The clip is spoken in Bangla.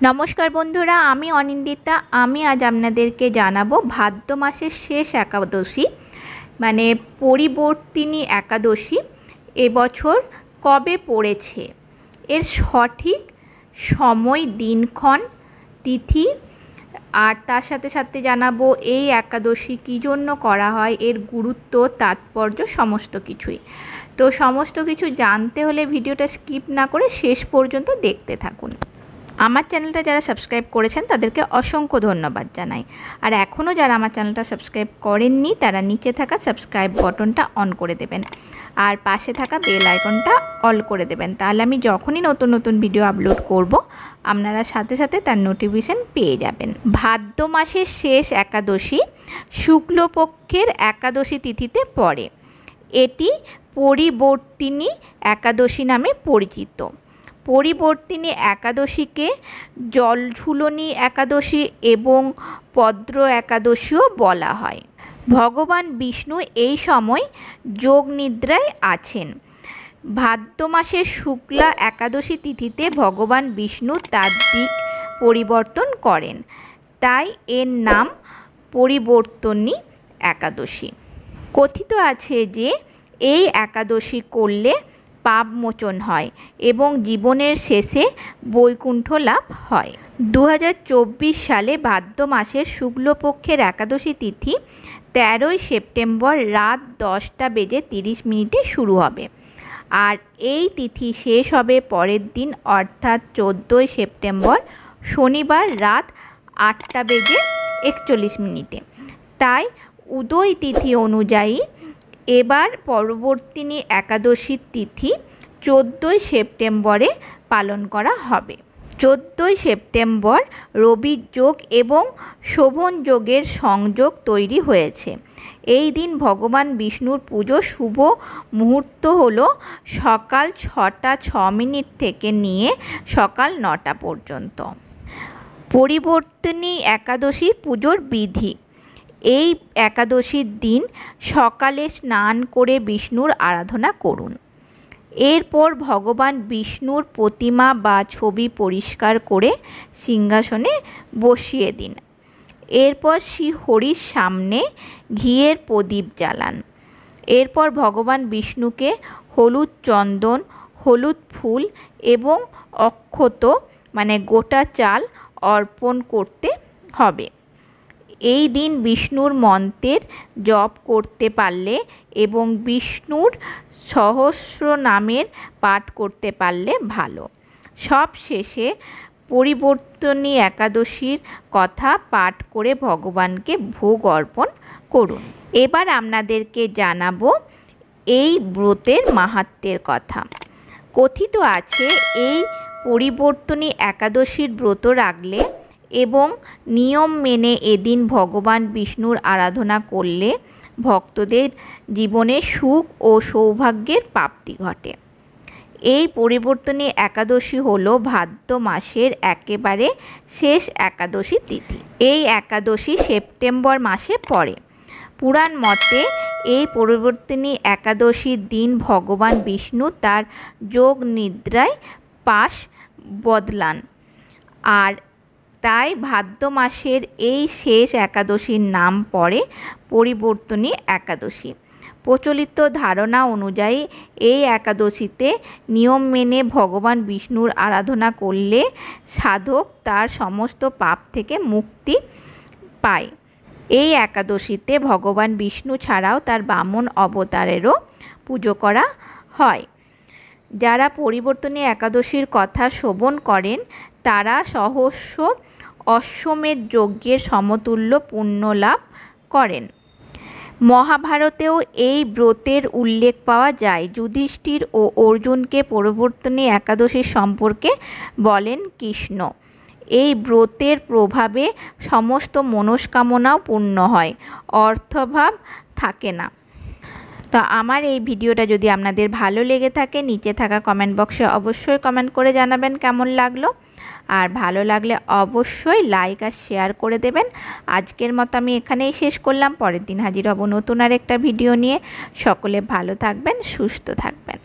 নমস্কার বন্ধুরা, আমি অনিন্দিতা। আমি আজ আপনাদেরকে জানাবো ভাদ্র মাসের শেষ একাদশী মানে পরিবর্তিনী একাদশী এবছর কবে পড়েছে, এর সঠিক সময়, দিনক্ষণ, তিথি, আর তার সাথে সাথে জানাবো এই একাদশী কী জন্য করা হয়, এর গুরুত্ব, তাৎপর্য, সমস্ত কিছুই। তো সমস্ত কিছু জানতে হলে ভিডিওটা স্কিপ না করে শেষ পর্যন্ত দেখতে থাকুন। আমার চ্যানেলটা যারা সাবস্ক্রাইব করেছেন তাদেরকে অসংখ্য ধন্যবাদ জানাই। আর এখনও যারা আমার চ্যানেলটা সাবস্ক্রাইব করেননি তারা নিচে থাকা সাবস্ক্রাইব বাটনটা অন করে দেবেন আর পাশে থাকা বেল আইকনটা অল করে দেবেন। তাহলে আমি যখনই নতুন নতুন ভিডিও আপলোড করব আপনারা সাথে সাথে তার নোটিফিকেশন পেয়ে যাবেন। ভাদ্র মাসের শেষ একাদশী শুক্লপক্ষের একাদশী তিথিতে পড়ে। এটি পরিবর্তিনী একাদশী নামে পরিচিত। পরিবর্তিনী একাদশীকে জলঝুলনী একাদশী এবং পদ্র একাদশীও বলা হয়। ভগবান বিষ্ণু এই সময় যোগ নিদ্রায় আছেন। ভাদ্র মাসের শুক্লা একাদশী তিথিতে ভগবান বিষ্ণু তার দিক পরিবর্তন করেন, তাই এর নাম পরিবর্তনী একাদশী। কথিত আছে যে এই একাদশী করলে পাপ মোচন হয় এবং জীবনের শেষে বৈকুণ্ঠ লাভ হয়। 2024 সালে ভাদ্র মাসের শুক্লপক্ষের একাদশী তিথি 13ই সেপ্টেম্বর রাত 10:30 শুরু হবে আর এই তিথি শেষ হবে পরের দিন অর্থাৎ 14ই সেপ্টেম্বর শনিবার রাত 8:41। তাই উদয় তিথি অনুযায়ী এবার পরবর্তিনী একাদশীর তিথি 14ই সেপ্টেম্বরে পালন করা হবে। 14ই সেপ্টেম্বর রবির যোগ এবং শোভন যোগের সংযোগ তৈরি হয়েছে। এই দিন ভগবান বিষ্ণুর পুজো শুভ মুহূর্ত হল সকাল 6:06 থেকে নিয়ে সকাল 9টা পর্যন্ত। পরিবর্তিনী একাদশীর পুজোর বিধি: এই একাদশীর দিন সকালে স্নান করে বিষ্ণুর আরাধনা করুন। এরপর ভগবান বিষ্ণুর প্রতিমা বা ছবি পরিষ্কার করে সিংহাসনে বসিয়ে দিন। এরপর শ্রীহরির সামনে ঘিয়ের প্রদীপ জ্বালান। এরপর ভগবান বিষ্ণুকে হলুদ চন্দন, হলুদ ফুল এবং অক্ষত মানে গোটা চাল অর্পণ করতে হবে। এই দিন বিষ্ণুর মন্ত্রের জপ করতে পারলে এবং বিষ্ণুর সহস্র নামের পাঠ করতে পারলে ভালো। সব শেষে পরিবর্তনী একাদশীর কথা পাঠ করে ভগবানকে ভোগ অর্পণ করুন। এবার আপনাদেরকে জানাবো এই ব্রতের মাহাত্ম্যের কথা। কথিত আছে এই পরিবর্তনী একাদশীর ব্রত রাখলে এবং নিয়ম মেনে এদিন ভগবান বিষ্ণুর আরাধনা করলে ভক্তদের জীবনে সুখ ও সৌভাগ্যের প্রাপ্তি ঘটে। এই পরিবর্তনী একাদশী হল ভাদ্র মাসের একেবারে শেষ একাদশী তিথি। এই একাদশী সেপ্টেম্বর মাসে পড়ে। পুরাণ মতে এই পরিবর্তনী একাদশীর দিন ভগবান বিষ্ণু তার যোগ নিদ্রায় পাশ বদলান আর তাই ভাদ্র মাসের এই শেষ একাদশীর নাম পড়ে পরিবর্তনী একাদশী। প্রচলিত ধারণা অনুযায়ী এই একাদশীতে নিয়ম মেনে ভগবান বিষ্ণুর আরাধনা করলে সাধক তার সমস্ত পাপ থেকে মুক্তি পায়। এই একাদশীতে ভগবান বিষ্ণু ছাড়াও তার বামন অবতারেরও পুজো করা হয়। যারা পরিবর্তনী একাদশীর কথা শ্রবণ করেন তারা সহস্র অশ্বমেধ যজ্ঞের সমতুল্য পুণ্য লাভ করেন। মহাভারতেও এই ব্রতের উল্লেখ পাওয়া যায়। যুধিষ্ঠির ও অর্জুনকে পরিবর্তনী একাদশীর সম্পর্কে বলেন কৃষ্ণ। এই ব্রতের প্রভাবে সমস্ত মনস্কামনাও পূর্ণ হয়, অর্থাভাব থাকে না। তো আমার এই ভিডিওটা যদি আপনাদের ভালো লেগে থাকে নিচে থাকা কমেন্ট বক্সে অবশ্যই কমেন্ট করে জানাবেন কেমন লাগলো। আর ভালো লাগলে অবশ্যই লাইক আর শেয়ার করে দেবেন। আজকের মতো আমি এখানেই শেষ করলাম। পরের দিন হাজির হব নতুন আর একটা ভিডিও নিয়ে। সকলে ভালো থাকবেন, সুস্থ থাকবেন।